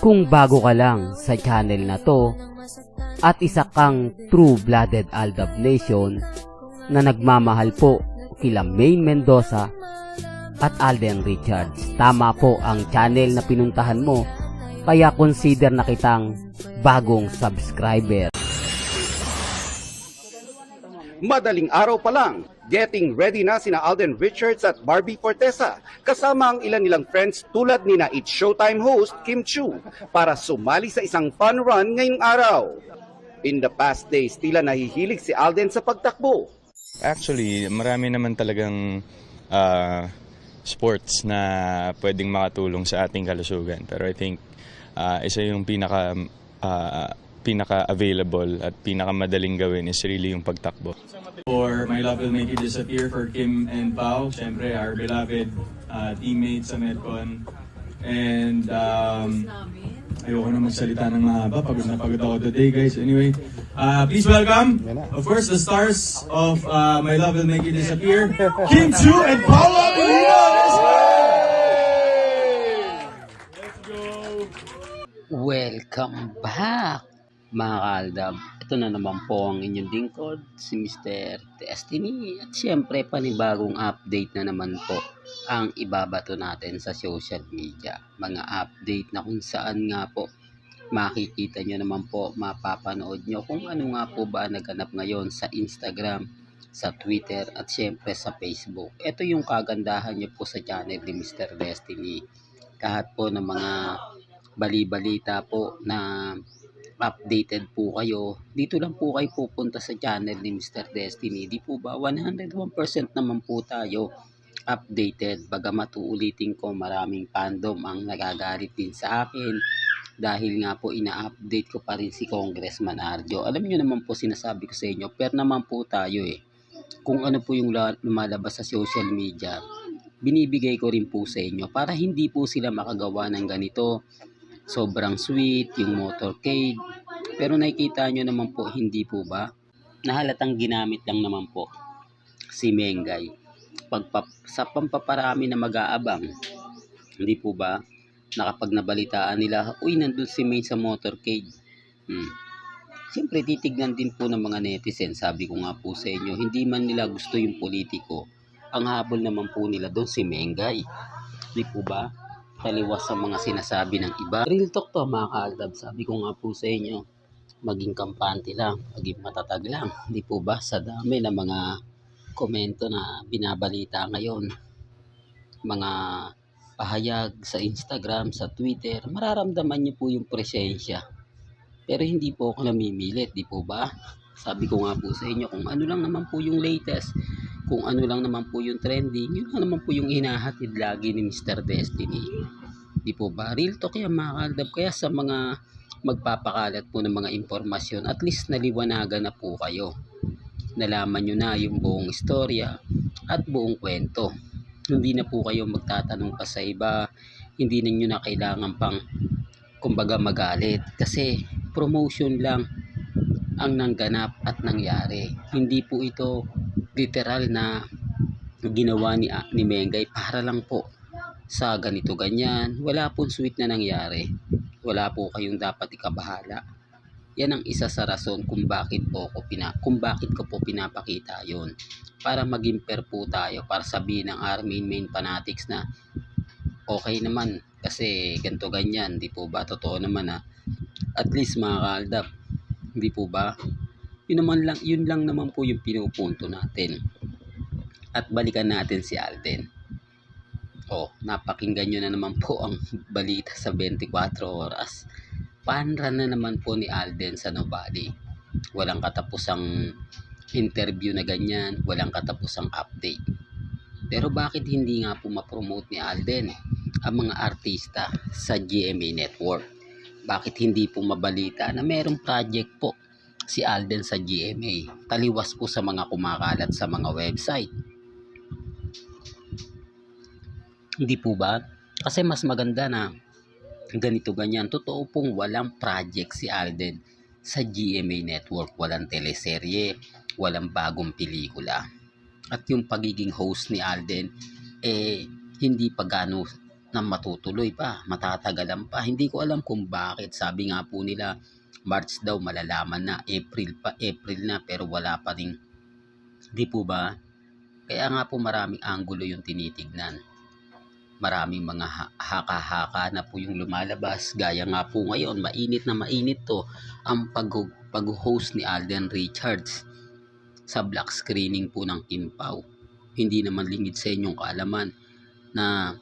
Kung bago ka lang sa channel na to at isa kang true-blooded Aldab Nation na nagmamahal po kila Maine Mendoza at Alden Richards, tama po ang channel na pinuntahan mo, kaya consider na kitang bagong subscriber. Madaling araw pa lang, getting ready na sina Alden Richards at Barbie Fortesa kasama ang ilan nilang friends tulad ni na It's Showtime host Kim Chu para sumali sa isang fun run ngayong araw. In the past days, tila nahihilig si Alden sa pagtakbo. Actually, marami naman talagang sports na pwedeng makatulong sa ating kalusugan. Pero I think isa yung pinaka-available at pinaka-madaling gawin is really yung pagtakbo. For My Love Will Make You Disappear for Kim and Pao, syempre our beloved teammates sa Medcon. And ayoko na magsalita ng mahaba, pagod na pagod ako today guys. Anyway, please welcome, of course, the stars of My Love Will Make You Disappear, Kim Chu and Paula Molina! Let's go! Welcome back, mga kaaldab. Ito na naman po ang inyong lingkod, si Mr. Destiny. At syempre, panibagong update na naman po ang ibabato natin sa social media. Mga update na kung saan nga po makikita nyo naman po, mapapanood nyo kung ano nga po ba naganap ngayon sa Instagram, sa Twitter, at syempre sa Facebook. Ito yung kagandahan nyo po sa channel ni Mr. Destiny. Lahat po ng mga bali-balita po na updated po kayo, dito lang po kayo pupunta sa channel ni Mr. Destiny. Di po ba 101% naman po tayo updated. Bagamat uulitin ko, maraming fandom ang nagagalit din sa akin dahil nga po ina-update ko pa rin si Congressman Arjo. Alam nyo naman po, sinasabi ko sa inyo, pero naman po tayo kung ano po yung lumalabas sa social media, binibigay ko rin po sa inyo para hindi po sila makagawa ng ganito. Sobrang sweet yung motorcade, pero nakikita nyo naman po, hindi po ba nahalatang ginamit lang naman po si Mengay sa pampaparami na mag-aabang. Hindi po ba na kapag nabalitaan nila, uy, nandun si May sa motorcade, siyempre titignan din po ng mga netizen. Sabi ko nga po sa inyo, hindi man nila gusto yung politiko, ang habol naman po nila doon si Mengay. Hindi po ba taliwas sa mga sinasabi ng iba? Real talk to, mga kaaldab. Sabi ko nga po sa inyo, maging kampante lang, maging matatag lang. Hindi po ba sa dami ng mga komento na binabalita ngayon, mga pahayag sa Instagram, sa Twitter, mararamdaman niyo po yung presensya. Pero hindi po ako namimilit, di po ba? Sabi ko nga po sa inyo, kung ano lang naman po yung latest, kung ano lang naman po yung trending, yun lang naman po yung hinahatid lagi ni Mr. Destiny. Di po ba? Real talk yan, mga kaaldab. Kaya sa mga magpapakalat po ng mga impormasyon, at least naliwanagan na po kayo. Nalaman nyo na yung buong istorya at buong kwento. Hindi na po kayo magtatanong pa sa iba, hindi ninyo na kailangan pang kumbaga magalit. Kasi promotion lang ang nangganap at nangyari. Hindi po ito literal na ginawa ni Mengay para lang po sa ganito ganyan. Wala pong sweet na nangyari. Wala po kayong dapat ikabahala. Yan ang isa sa rason kung bakit ko po pinapakita yon, para maging fair po tayo, para sabihin ng main fanatics na okay naman kasi ganito ganyan, di po ba? Totoo naman at least, mga kaaldab, di po ba? Yun lang naman po yung pinupunto natin. At balikan natin si Alden. Napakinggan nyo na naman po ang balita sa 24 oras. Panran na naman po ni Alden sa Nobody. Walang katapusang interview na ganyan, walang katapusang update. Pero bakit hindi nga po ma-promote ni Alden ang mga artista sa GMA Network? Bakit hindi po mabalita na merong project po si Alden sa GMA, taliwas po sa mga kumakalat sa mga website? Hindi po ba? Kasi mas maganda na ganito ganyan. Totoo pong walang project si Alden sa GMA Network. Walang teleserye, walang bagong pelikula. At yung pagiging host ni Alden, hindi pa gaano na matutuloy pa, matatagalan pa. Hindi ko alam kung bakit. Sabi nga po nila, March daw malalaman na, April na, pero wala pa rin. Di po ba? Kaya nga po maraming anggulo yung tinitignan. Maraming mga haka-haka na po yung lumalabas. Gaya nga po ngayon, mainit na mainit to ang pag-host ni Alden Richards sa black screening po ng Kim Pao. Hindi naman lingid sa inyong kaalaman na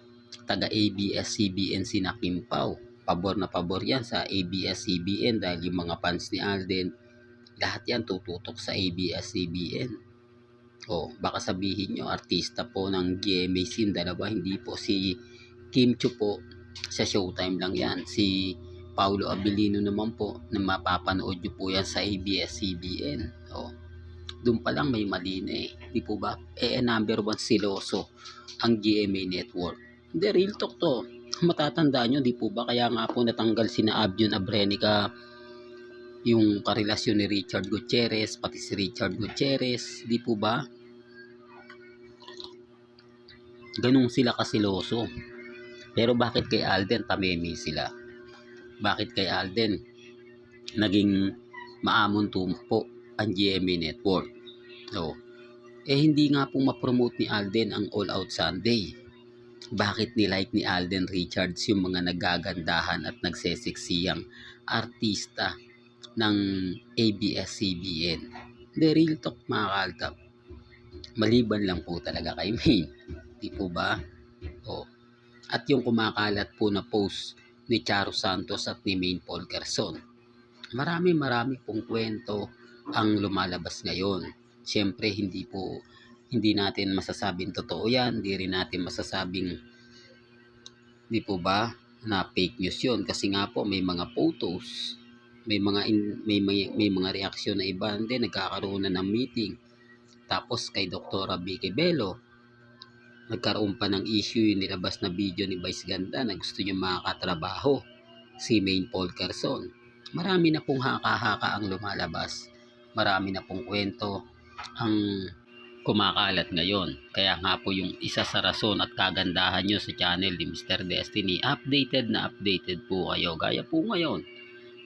taga ABS-CBN si na Kim Pao. Pabor na pabor yan sa ABS-CBN dahil yung mga fans ni Alden, lahat yan tututok sa ABS-CBN. O baka sabihin nyo, artista po ng GMA scene, dalawa, hindi po. Si Kim Chiu po, sa Showtime lang yan. Si Paulo Abilino naman po, na mapapanood nyo po yan sa ABS-CBN. O, doon pa lang may mali na eh. Di po ba? Number 1 siloso ang GMA Network. Hindi, real talk to. Matatandaan nyo, di po ba? Kaya nga po natanggal sina Abion Abrenica, yung karelasyon ni Richard Gutierrez, pati si Richard Gutierrez, di po ba? Ganun sila kasiloso. Pero bakit kay Alden tamemi sila? Bakit kay Alden naging maamon tumpo ang GMA Network? So, hindi nga po ma-promote ni Alden ang All Out Sunday. Bakit ni-like ni Alden Richards yung mga nagagandahan at nagseseksiyang artista ng ABS-CBN? The real talk, mga kaltab. Maliban lang po talaga kay Maine. Di po ba? O. At yung kumakalat po na post ni Charo Santos at ni Maine Polkerson. Marami pong kwento ang lumalabas ngayon. Siyempre, hindi natin masasabing totoo yan. Hindi rin natin masasabing, di po ba, na fake news yun. Kasi nga po, may mga photos, may mga reaksyon na iba, hindi nagkakaroon na ng meeting. Tapos kay Dr. Vicky Bello, nagkaroon pa ng issue yung nilabas na video ni Vice Ganda na gusto niya makakatrabaho si Maine Polkerson. Marami na pong haka-haka ang lumalabas. Marami na pong kwento ang kumakalat ngayon. Kaya nga po yung isa sa rason at kagandahan nyo sa channel ni Mr. Destiny, updated na updated po kayo. Gaya po ngayon.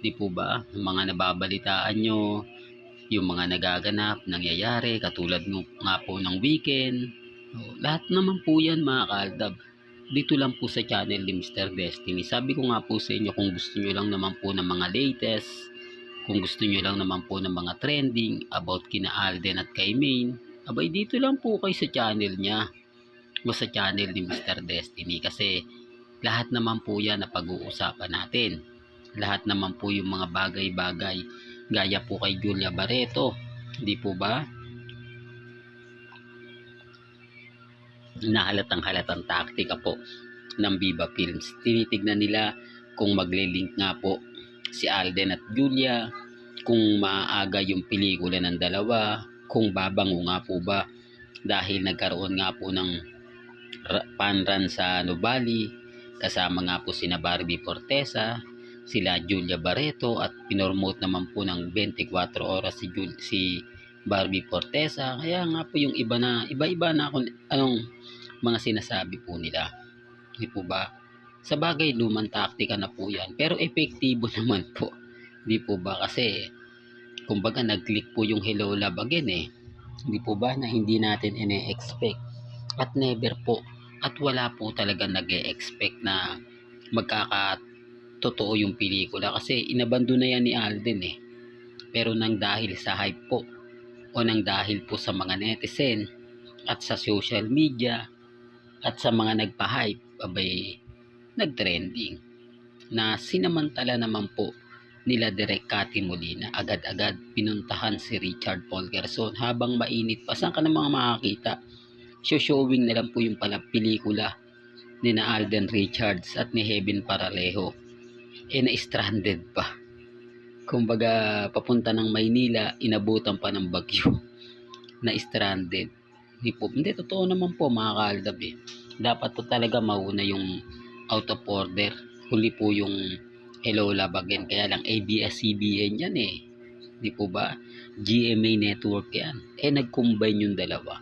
Di po ba? Yung mga nababalitaan nyo, yung mga nagaganap, nangyayari, katulad nga po ng weekend. Lahat naman po yan, mga kaaldab. Dito lang po sa channel ni Mr. Destiny. Sabi ko nga po sa inyo, kung gusto nyo lang naman po ng mga latest, kung gusto nyo lang naman po ng mga trending about kina Alden at kay Maine, abay dito lang po kayo sa channel niya o sa channel ni Mr. Destiny. Kasi lahat naman po yan na pag-uusapan natin. Lahat naman po yung mga bagay-bagay gaya po kay Julia Barreto, di po ba? Halatang taktika po ng Viva Films. Tinitignan nila kung magle-link nga po si Alden at Julia, kung maaga yung pelikula ng dalawa, kung babango nga po ba dahil nagkaroon nga po ng panran sa Nubali, kasama nga po sina Barbie Fortesa, sila Julia Barreto, at pinormote naman po ng 24 oras si Barbie Fortesa. Kaya nga po yung iba-iba na anong mga sinasabi po nila. Di po ba? Sa bagay, lumang taktika na po yan. Pero epektibo naman po. Di po ba? Kasi, kumbaga, nag-click po yung Hello Love Again eh. Di po ba? Na hindi natin ine-expect. At never po. At wala po talaga nag-e-expect na magkakatotoo yung pelikula. Kasi inabando na yan ni Alden eh. Pero nang dahil sa hype po, o nang dahil po sa mga netizen, at sa social media, at sa mga nagpa-hype, abay, nag-trending. Na sinamantala naman po nila Direk Cathy Molina, agad-agad pinuntahan si Richard Polkerson habang mainit pa. Saan ka na mga makakita? Showing na lang po yung pelikula ni na Alden Richards at ni Heaven Paralejo. Na-stranded pa. Kumbaga, papunta ng Maynila, inabutan pa ng bagyo. Na-stranded. Hindi, totoo naman po, mga kaaldab eh. Dapat po talaga mauna yung out of order. Huli po yung Hello Love Again. Kaya lang ABS-CBN yan eh. Di po ba? GMA Network yan. Nag-combine yung dalawa.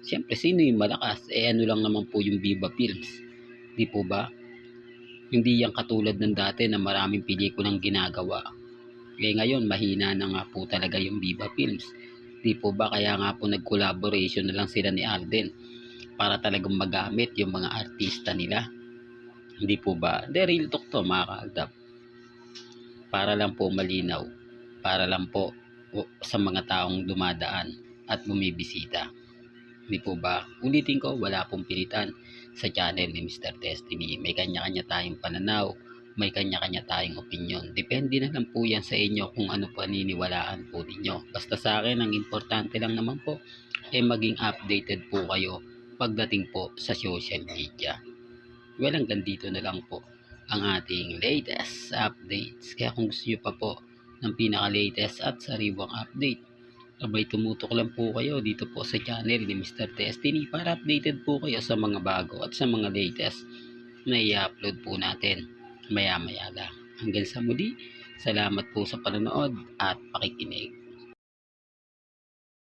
Siyempre, sino yung malakas? Ano lang naman po yung Viva Films. Di po ba? Hindi yan katulad ng dati na maraming pelikulang ginagawa. Ngayon, mahina na nga po talaga yung Viva Films. Di po ba kaya nga po nag-collaboration na lang sila ni Alden para talagang magamit yung mga artista nila. Hindi po ba? The real talk to mga kaaldab. Para lang po malinaw. Para lang po sa mga taong dumadaan at bumibisita. Hindi po ba? Ulitin ko, wala pong pilitan sa channel ni Mr. Destiny. May kanya-kanya tayong pananaw. May kanya-kanya tayong opinion. Depende na lang po yan sa inyo kung ano paniniwalaan po ninyo. Basta sa akin, ang importante lang naman po ay maging updated po kayo pagdating po sa social media. Well, hanggang dito na lang po ang ating latest updates. Kaya kung gusto nyo pa po ng pinaka-latest at sariwang update, abay tumutok lang po kayo dito po sa channel ni Mr. Destiny para updated po kayo sa mga bago at sa mga latest na i-upload po natin maya-maya lang. Hanggang sa muli, salamat po sa panonood at pakikinig.